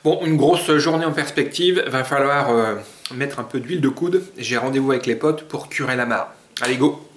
Bon, une grosse journée en perspective, va falloir mettre un peu d'huile de coude. J'ai rendez-vous avec les potes pour curer la mare. Allez, go!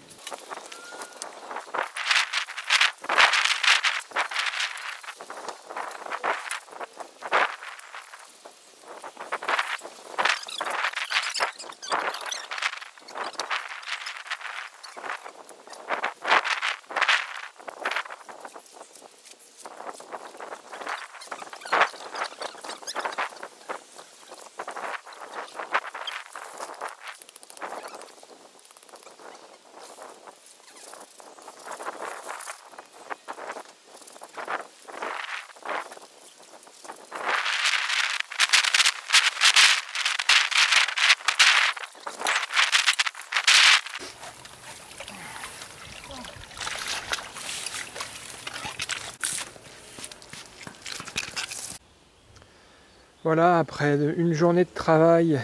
Voilà, après une journée de travail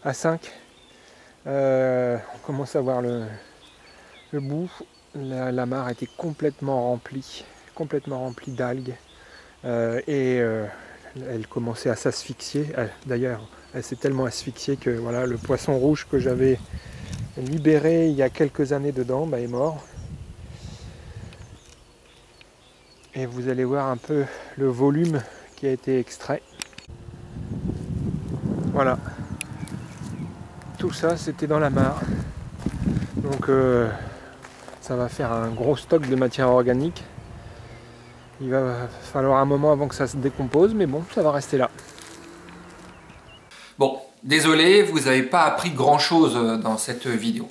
à 5, on commence à voir le bout. La mare était complètement remplie d'algues elle commençait à s'asphyxier. D'ailleurs, elle s'est tellement asphyxiée que voilà, le poisson rouge que j'avais libéré il y a quelques années dedans est mort. Et vous allez voir un peu le volume qui a été extrait. Voilà, tout ça c'était dans la mare, donc ça va faire un gros stock de matière organique. Il va falloir un moment avant que ça se décompose, mais bon, ça va rester là. Bon, désolé, vous n'avez pas appris grand chose dans cette vidéo,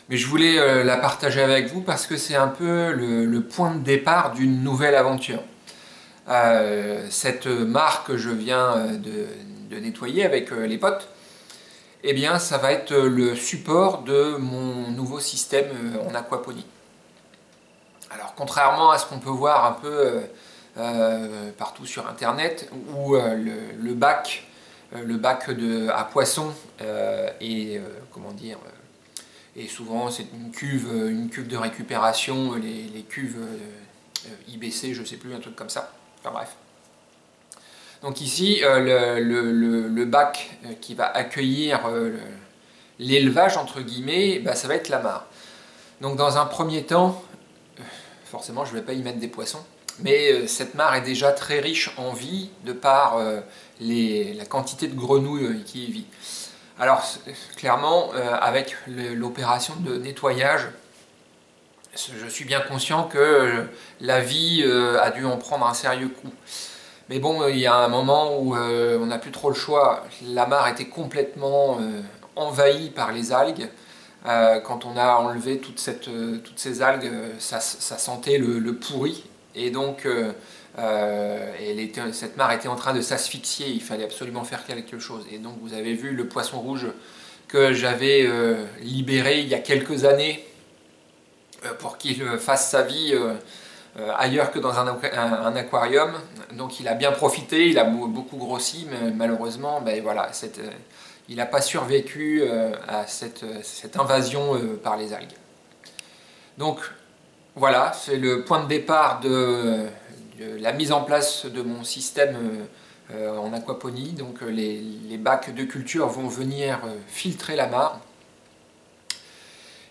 mais je voulais la partager avec vous parce que c'est un peu le point de départ d'une nouvelle aventure. Cette mare que je viens de nettoyer avec les potes, eh bien ça va être le support de mon nouveau système en aquaponie. Alors contrairement à ce qu'on peut voir un peu partout sur internet, où le bac à poissons comment dire, et souvent c'est une cuve de récupération, les cuves IBC, je ne sais plus, un truc comme ça, enfin bref. Donc ici, le bac qui va accueillir l'élevage, entre guillemets, ça va être la mare. Donc dans un premier temps, forcément je ne vais pas y mettre des poissons, mais cette mare est déjà très riche en vie de par la quantité de grenouilles qui y vit. Alors clairement, avec l'opération de nettoyage, je suis bien conscient que la vie a dû en prendre un sérieux coup. Mais bon, il y a un moment où on n'a plus trop le choix. La mare était complètement envahie par les algues. Quand on a enlevé toutes ces algues, ça sentait le pourri. Et donc, cette mare était en train de s'asphyxier. Il fallait absolument faire quelque chose. Et donc, vous avez vu le poisson rouge que j'avais libéré il y a quelques années pour qu'il fasse sa vie ailleurs que dans un aquarium. Donc il a bien profité, il a beaucoup grossi, mais malheureusement voilà, il n'a pas survécu à cette invasion par les algues. Donc voilà, c'est le point de départ de la mise en place de mon système en aquaponie. Donc les bacs de culture vont venir filtrer la mare.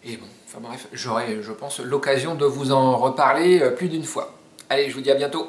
Et bon, enfin bref, j'aurai, je pense, l'occasion de vous en reparler plus d'une fois. Allez, je vous dis à bientôt.